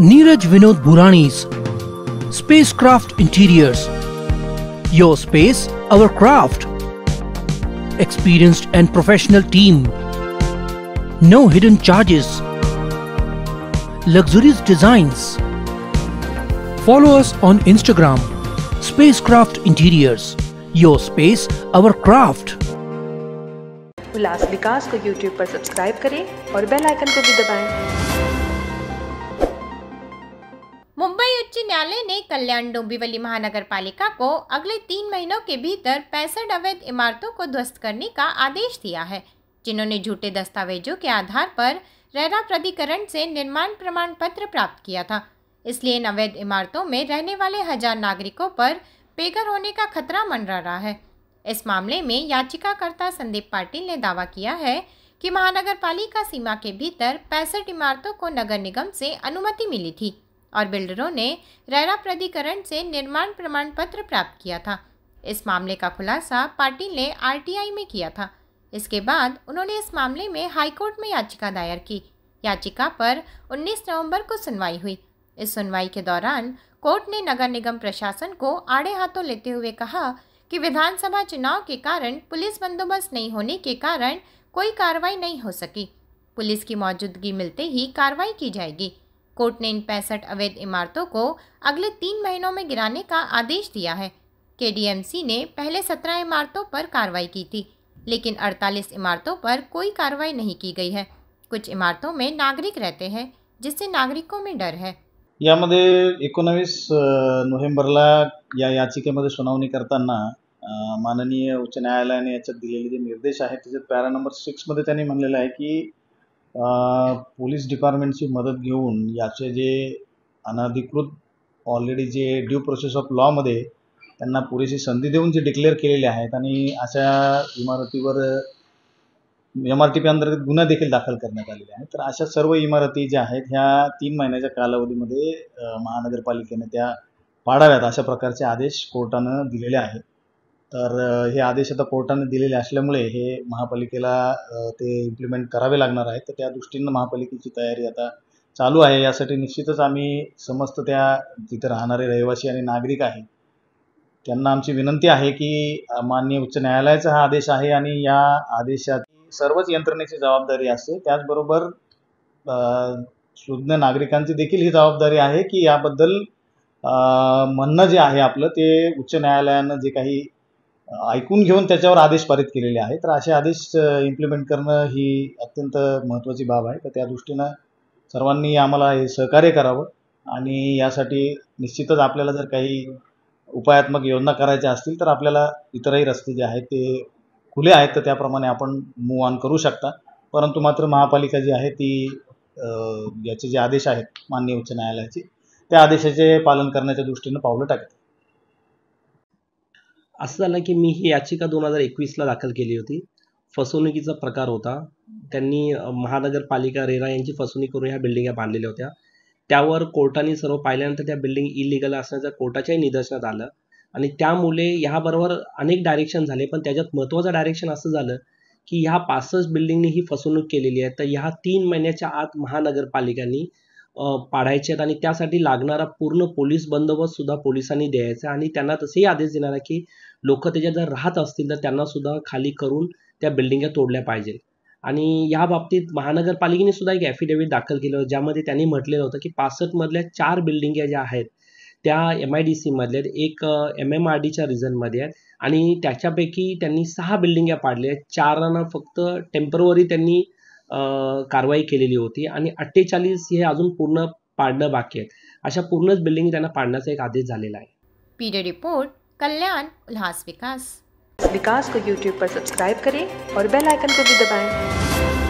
Neeraj Vinod Burani's Spacecraft Interiors. Your space, our craft. Experienced and professional team. No hidden charges. Luxurious designs. Follow us on Instagram. Spacecraft Interiors. Your space, our craft. उल्लास विकास को YouTube पर subscribe करें और bell icon को भी दबाएं। मुंबई उच्च न्यायालय ने कल्याण डोंबिवली महानगर पालिका को अगले 3 महीनों के भीतर 65 अवैध इमारतों को ध्वस्त करने का आदेश दिया है, जिन्होंने झूठे दस्तावेजों के आधार पर रेरा प्राधिकरण से निर्माण प्रमाण पत्र प्राप्त किया था। इसलिए इन अवैध इमारतों में रहने वाले 1000 नागरिकों पर बेघर होने का खतरा मंडरा रहा है। इस मामले में याचिकाकर्ता संदीप पाटिल ने दावा किया है कि महानगर पालिका सीमा के भीतर 65 इमारतों को नगर निगम से अनुमति मिली थी और बिल्डरों ने रेरा प्राधिकरण से निर्माण प्रमाण पत्र प्राप्त किया था। इस मामले का खुलासा पाटिल ने आरटीआई में किया था। इसके बाद उन्होंने इस मामले में हाईकोर्ट में याचिका दायर की। याचिका पर 19 नवंबर को सुनवाई हुई। इस सुनवाई के दौरान कोर्ट ने नगर निगम प्रशासन को आड़े हाथों लेते हुए कहा कि विधानसभा चुनाव के कारण पुलिस बंदोबस्त नहीं होने के कारण कोई कार्रवाई नहीं हो सकी। पुलिस की मौजूदगी मिलते ही कार्रवाई की जाएगी। कोर्ट ने इन 65 अवैध इमारतों को अगले 3 महीनों में गिराने का आदेश दिया है। केडीएमसी ने पहले 17 इमारतों पर कार्रवाई की थी, लेकिन 48 इमारतों पर कोई कार्रवाई नहीं की गई है। कुछ इमारतों में नागरिक रहते हैं, जिससे नागरिकों में डर है। यामध्ये 19 नोव्हेंबरला या याचिकेमध्ये सुनावणी करताना माननीय उच्च न्यायालयाने याच्यात दिलेले जे निर्देश आहेत त्याच्यात पॅरा नंबर 6 मध्ये त्यांनी म्हणलेलं आहे की पोलीस डिपार्टमेंटची मदत घेऊन याचे जे अनधिकृत ऑलरेडी जे ड्यू प्रोसेस ऑफ लॉमध्ये त्यांना पुरेशी संधी देऊन जे डिक्लेअर केलेले आहेत आणि अशा इमारतीवर MRTP अंतर्गत गुन्हा देखील दाखल करण्यात आलेले आहेत। तर अशा सर्व इमारती ज्या आहेत ह्या 3 महिन्याच्या कालावधीमध्ये महानगरपालिकेने त्या पाडाव्यात अशा प्रकारचे आदेश कोर्टाने दिलेले आहेत। तर हे आदेश आता कोर्टाने दिलेले असल्यामुळे हे महापालिकेला ते इम्प्लिमेंट करावे लागणार आहे। तर त्या दृष्टीने महापालिकेची तयारी आता चालू आहे। यासाठी निश्चितच आम्ही समस्त त्या तिथे राहणारे रहिवासी आणि नागरिक आहेत त्यांना आमची विनंती आहे की माननीय उच्च न्यायालयाचा हा आदेश आहे आणि या आदेशात सर्वच यंत्रणेची जबाबदारी असते। त्याचबरोबर सुज्ञ नागरिकांची देखील ही जबाबदारी आहे की याबद्दल म्हणणं जे आहे आपलं ते उच्च न्यायालयाने जे काही ऐकून घेऊन त्याच्यावर आदेश पारित केलेले आहेत। तर असे आदेश इम्प्लिमेंट करणं ही अत्यंत महत्त्वाची बाब आहे। तर त्या दृष्टीनं सर्वांनी आम्हाला हे सहकार्य करावं आणि यासाठी निश्चितच आपल्याला जर काही उपायात्मक योजना करायच्या असतील तर आपल्याला इतरही रस्ते जे आहेत ते खुले आहेत, तर त्याप्रमाणे आपण मूव ऑन करू शकता। परंतु मात्र महापालिका जी आहे ती याचे जे आदेश आहेत माननीय उच्च न्यायालयाचे त्या आदेशाचे पालन करण्याच्या दृष्टीने पावलं टाकते। असं झालं की मी ही याचिका 2021ला दाखल केली होती। फसवणुकीचा प्रकार होता। त्यांनी महानगरपालिका रेरा यांची फसवणूक करून ह्या बिल्डिंगा बांधलेल्या होत्या। त्यावर कोर्टाने सर्व पाहिल्यानंतर त्या बिल्डिंग इलिगल असण्याचं कोर्टाच्याही निदर्शनात आलं आणि त्यामुळे ह्याबरोबर अनेक डायरेक्शन झाले, पण त्याच्यात महत्त्वाचं डायरेक्शन असं झालं की ह्या 65 बिल्डिंगनी ही फसवणूक केलेली आहे। तर ह्या 3 महिन्याच्या आत महानगरपालिकांनी पाडायचे आहेत आणि त्यासाठी लागणारा पूर्ण पोलीस बंदोबस्त सुद्धा पोलिसांनी द्यायचा आणि त्यांना तसेही आदेश देणार आहे की लोक त्याच्यात जर राहत असतील तर त्यांना सुद्धा खाली करून त्या बिल्डिंगा तोडल्या पाहिजे। आणि या बाबतीत महानगरपालिकेने सुद्धा एक ॲफिडेव्हिट दाखल केलं ज्यामध्ये त्यांनी म्हटलेलं होतं की 65 मधल्या 4 बिल्डिंगा ज्या आहेत त्या MIDC मधल्या, एक MMRDच्या रिजनमध्ये आहेत आणि त्याच्यापैकी त्यांनी 6 बिल्डिंगा पाडल्या। 4 फक्त टेम्पररी त्यांनी कारवाई केलेली होती आणि 48 हे अजून पूर्ण पाडणं बाकी आहेत। अशा पूर्णच बिल्डिंग त्यांना पाडण्याचा एक आदेश झालेला आहे। पीडे रिपोर्ट, कल्याण उल्लास विकास। विकास को YouTube पर सब्सक्राइब करें और बेल आइकन को भी दबाएं।